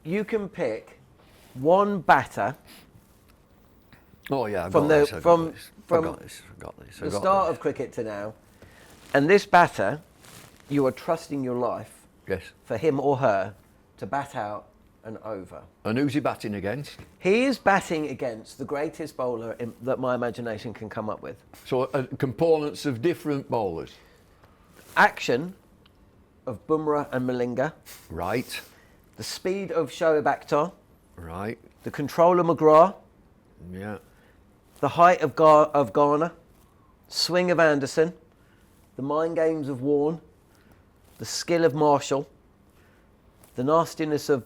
you can pick one batter Oh yeah, I from got the this. start of cricket to now, and this batter, you are trusting your life Yes. for him or her to bat out an over. And who's he batting against? He is batting against the greatest bowler that my imagination can come up with. So components of different bowlers. Action of Bumrah and Malinga, Right. the speed of Shoaib Akhtar, Right. the control of McGrath, Yeah. the height of Garner, swing of Anderson, the mind games of Warne, the skill of Marshall, the nastiness of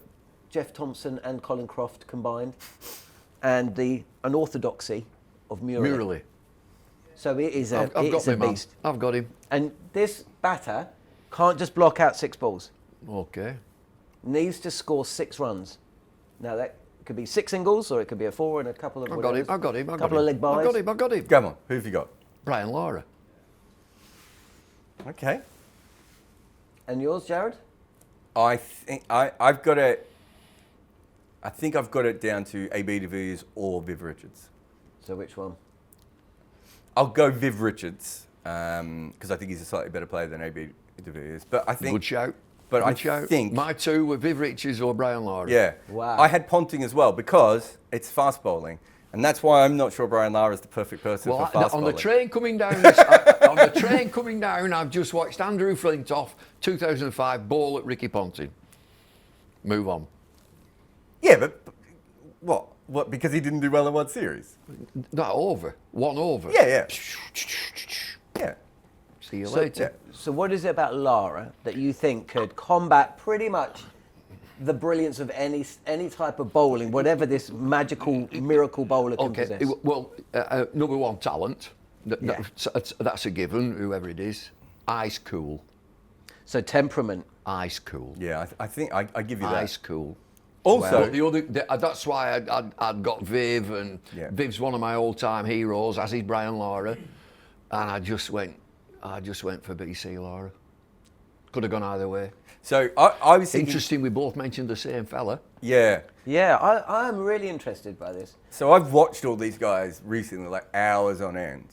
Jeff Thompson and Colin Croft combined, and the unorthodoxy of Murali. So it is a beast. I've got him. And this batter can't just block out 6 balls. Okay. Needs to score 6 runs. Now that could be 6 singles, or it could be a 4 and a couple of. I've got him. A couple of leg byes. I've got him. Come on, who have you got? Brian Lara. Okay. And yours, Jarrod? I think I've got it. I think I've got it down to AB de Villiers or Viv Richards. So which one? I'll go Viv Richards because I think he's a slightly better player than AB de Villiers. But I think Good shout. But Good I shout. think My 2 were Viv Richards or Brian Lara. Yeah. Wow. I had Ponting as well because it's fast bowling, and that's why I'm not sure Brian Lara is the perfect person Well, for fast on bowling. the train coming down, I've just watched Andrew Flintoff, 2005 ball at Ricky Ponting. Move on. Yeah, but what? What? Because he didn't do well in one series? Not over. 1 over. Yeah. Yeah. See you later. So what is it about Lara that you think could combat pretty much the brilliance of any type of bowling, whatever this magical miracle bowler can possess? Well, number 1, talent. That's a given, whoever it is. Ice cool. So temperament. Ice cool. Yeah, I think I give you that. Ice cool. Also, that's why I'd got Viv, and Viv's one of my all-time heroes, as is Brian Lara, and I just went for BC Lara. Could have gone either way. So I was thinking, Interesting, we both mentioned the same fella. Yeah. Yeah, I'm really interested by this. So I've watched all these guys recently, like hours on end.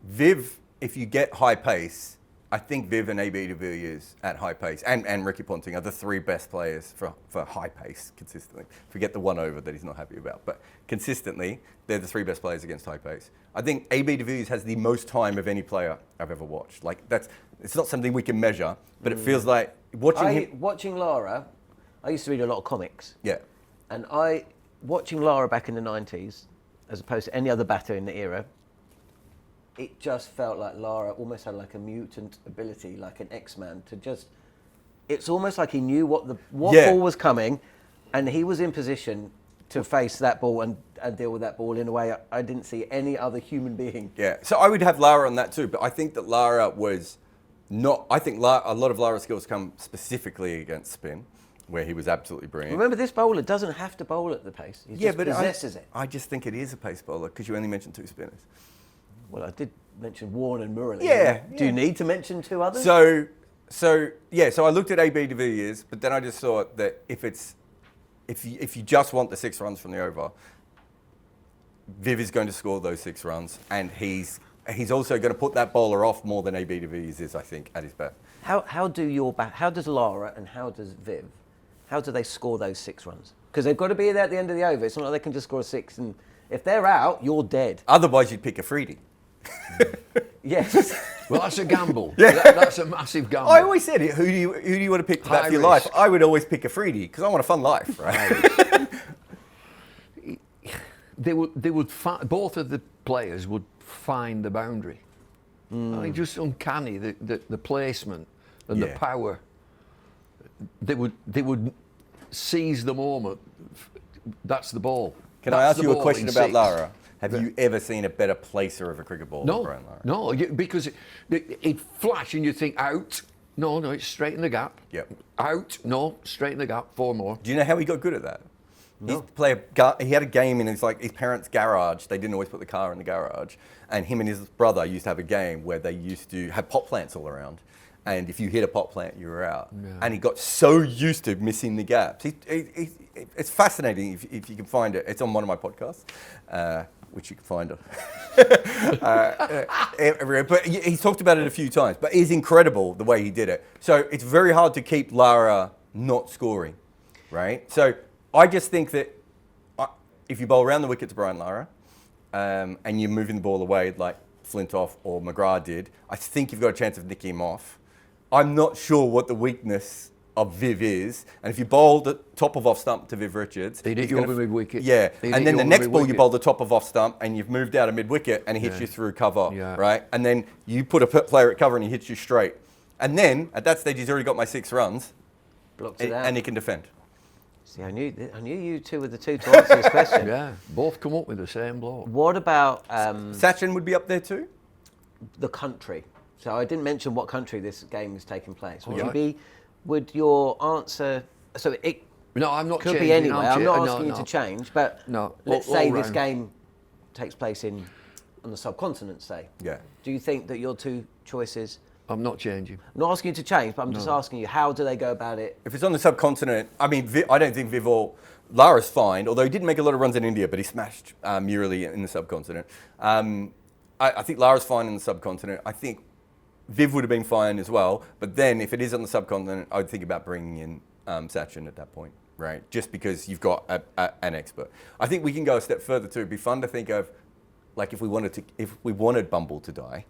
Viv, if you get high pace, I think Viv and AB de Villiers at high pace and Ricky Ponting are the 3 best players for high pace consistently. Forget the 1 over that he's not happy about, but consistently, they're the 3 best players against high pace. I think AB de Villiers has the most time of any player I've ever watched. Like it's not something we can measure, but it feels like Watching Lara, I used to read a lot of comics. Yeah. And watching Lara back in the 90s, as opposed to any other batter in the era, it just felt like Lara almost had like a mutant ability, like an X-Man, to just... It's almost like he knew what ball was coming, and he was in position to face that ball and deal with that ball in a way I didn't see any other human being. Yeah, so I would have Lara on that too, but I think that Lara was not... I think a lot of Lara's skills come specifically against spin, where he was absolutely brilliant. Remember, this bowler doesn't have to bowl at the pace. He just possesses it. I just think it is a pace bowler because you only mentioned 2 spinners. Well, I did mention Warne and Murali. Yeah. Do you need to mention 2 others? So I looked at AB de Villiers, but then I just thought that if you just want the 6 runs from the over, Viv is going to score those 6 runs, and he's also going to put that bowler off more than AB de Villiers is, I think, at his best. How does Lara and how does Viv, how do they score those 6 runs? Because they've got to be there at the end of the over. It's not like they can just score a 6, and if they're out, you're dead. Otherwise, you'd pick a freebie. Yes. Well, that's a gamble. Yeah. That's a massive gamble. I always said it. Who do you want to pick for that High for your risk. life? I would always pick a freebie because I want a fun life, right? Both of the players would find the boundary. I mean, just uncanny the placement and the power. They would seize the moment. That's the ball. Can I ask you a question about Lara? Have you ever seen a better placer of a cricket ball than Brian Lara? No, because it flash and you think out. No, it's straight in the gap. Yep. Out, no, straight in the gap, 4 more. Do you know how he got good at that? No. He had a game in his parents' garage. They didn't always put the car in the garage. And him and his brother used to have a game where they used to have pot plants all around. And if you hit a pot plant, you were out. Yeah. And he got so used to missing the gaps. it's fascinating if you can find it. It's on one of my podcasts, which you can find on everywhere. But he's talked about it a few times. But it's incredible the way he did it. So it's very hard to keep Lara not scoring, right? So I just think that if you bowl around the wicket to Brian Lara, and you're moving the ball away like Flintoff or McGrath did, I think you've got a chance of nicking him off. I'm not sure what the weakness of Viv is, and if you bowl the top of off stump to Viv Richards, he'd hit you over mid-wicket. Yeah, and then the next ball you bowl the top of off stump, and you've moved out of mid-wicket, and he hits you through cover, right? And then you put a player at cover, and he hits you straight. And then at that stage, he's already got my 6 runs, blocks it out, and he can defend. See, I knew you two were the two to answer this question. Yeah, both come up with the same block. What about Sachin would be up there too? the country? So I didn't mention what country this game is taking place. Would Right. you be? Would your answer? So it No, I'm not could changing. be anywhere. I'm not no, asking you no. to change, but No, let's all say this round. game takes place on the subcontinent. Say, Yeah. do you think that your two choices? I'm not changing. I'm not asking you to change, but I'm just asking you, how do they go about it? If it's on the subcontinent, I mean, I don't think Viv or Lara's fine, although he didn't make a lot of runs in India, but he smashed Murali in the subcontinent. I think Lara's fine in the subcontinent. I think Viv would have been fine as well, but then if it is on the subcontinent, I would think about bringing in Sachin at that point, right? Just because you've got an expert. I think we can go a step further too. It'd be fun to think of, like, if we wanted Bumble to die,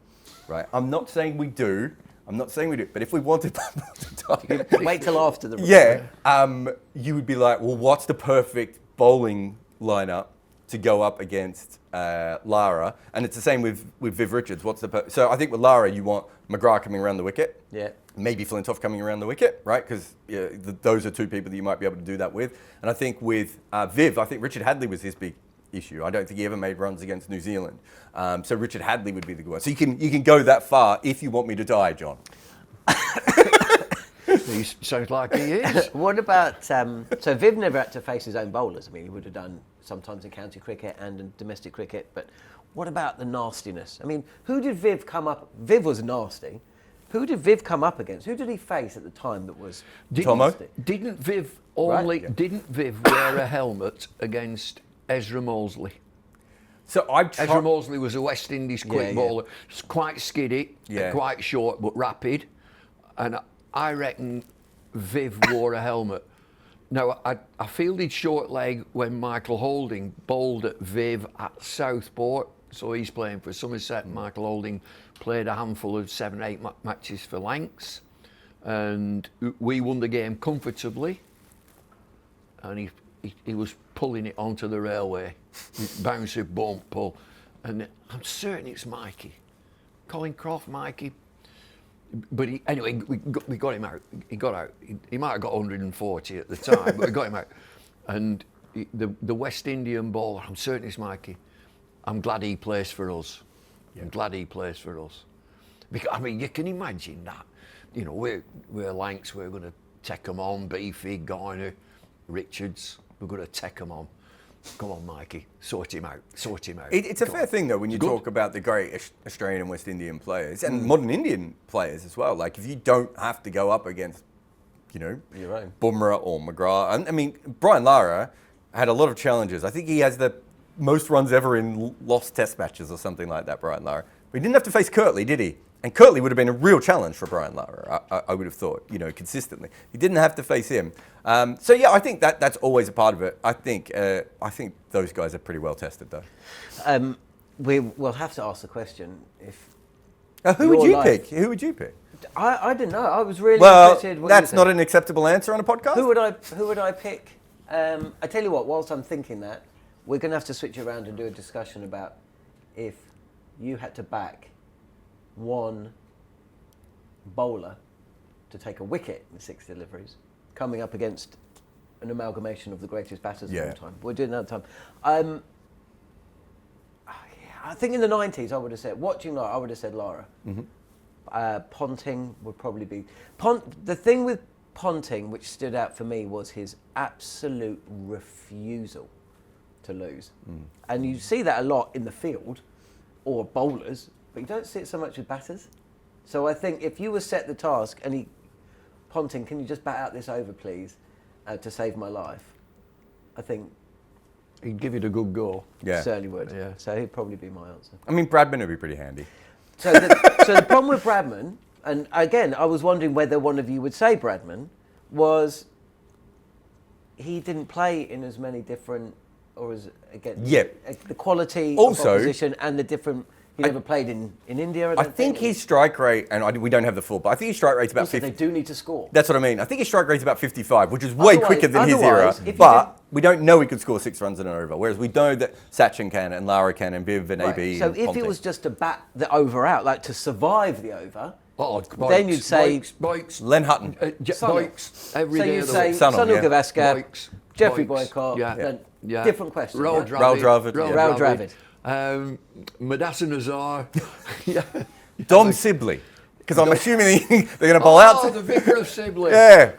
right? I'm not saying we do. But if we wanted Bumble to die, Wait till after the you would be like, well, what's the perfect bowling lineup to go up against Lara? And it's the same with Viv Richards. So I think with Lara, you want McGrath coming around the wicket. Yeah. Maybe Flintoff coming around the wicket, right? Because those are two people that you might be able to do that with. And I think with Viv, I think Richard Hadley was his big issue. I don't think he ever made runs against New Zealand. So Richard Hadley would be the good one. So you can go that far if you want me to die, John. He sounds like he is. What about so Viv never had to face his own bowlers. I mean, he would have done sometimes in county cricket and in domestic cricket. But what about the nastiness? I mean, who did Viv come up? Viv was nasty. Who did Viv come up against? Who did he face at the time that was Tomo? nasty? Didn't Viv Didn't Viv wear a helmet against Ezra Mosley? So Ezra Mosley was a West Indies quick bowler. It's quite skiddy, quite short but rapid. And I reckon Viv wore a helmet. Now, I fielded short leg when Michael Holding bowled at Viv at Southport. So he's playing for Somerset. Michael Holding played a handful of 7 or 8 matches for Lancs. And we won the game comfortably. And he was pulling it onto the railway. Bouncy, bump, pull. And I'm certain it's Mikey. Colin Croft, Mikey. But anyway, we got him out. He got out. He might have got 140 at the time, but we got him out. And the West Indian bowler, I'm certain it's Mikey. I'm glad he plays for us. I'm glad he plays for us. Because, I mean, you can imagine that. You know, we're Lancs, we're going to take them on. Beefy, Garner, Richards, we're going to take them on. Come on, Mikey, sort him out. It's a fair thing, though, when you talk about the great Australian and West Indian players, and modern Indian players as well. Like, if you don't have to go up against, your own Bumrah or McGrath. And, I mean, Brian Lara had a lot of challenges. I think he has the most runs ever in lost test matches or something like that, Brian Lara. But he didn't have to face Kirtley, did he? And Kirtley would have been a real challenge for Brian Lara, I would have thought, consistently. He didn't have to face him. So, yeah, I think that's always a part of it. I think those guys are pretty well tested, though. We'll have to ask the question if. Who would you pick? Who would you pick? I didn't know. I was really interested. Well, that's not an acceptable answer on a podcast. Who would I pick? I tell you what. Whilst I'm thinking that, we're going to have to switch around and do a discussion about if you had to back one bowler to take a wicket in 6 deliveries, coming up against an amalgamation of the greatest batters of all time. We'll do it another time. I think in the 90s, I would have said, watching Lara, I would have said Lara. Mm-hmm. Ponting would probably be... The thing with Ponting, which stood out for me, was his absolute refusal to lose. And you see that a lot in the field, or bowlers, but you don't see it so much with batters. So I think if you were set the task, and Ponting, can you just bat out this over, please, to save my life? I think He'd give it a good go. Yeah. certainly would. Yeah. So he'd probably be my answer. I mean, Bradman would be pretty handy. So the problem with Bradman, and again, I was wondering whether one of you would say Bradman, was he didn't play in as many different, or as again, Yep. the quality Also- of opposition and the different. He never played in India. I think his strike rate, and we don't have the full, but I think his strike rate's about Also, 50. they do need to score. That's what I mean. I think his strike rate's about 55, which is way quicker than his era. Otherwise, if you But we don't know he could score 6 runs in an over, whereas we know that Sachin can, and Lara can, and Viv, and Right. AB. So and if Ponting. it was just to bat the over out, like to survive the over, Oh, then you'd say Bikes. Len Hutton. Sunil. Bikes every so day you'd of the say week. Sunil, Sunil yeah. Gavaskar, Bikes, Jeffrey bikes, Boycott, yeah. then Yeah. different question. Raul right? Dravid. Raul Dravid. Madassin Azar. Yeah. Dom Sibley. Because I'm assuming they're going to bowl out. Oh, the vicar of Sibley. Yeah.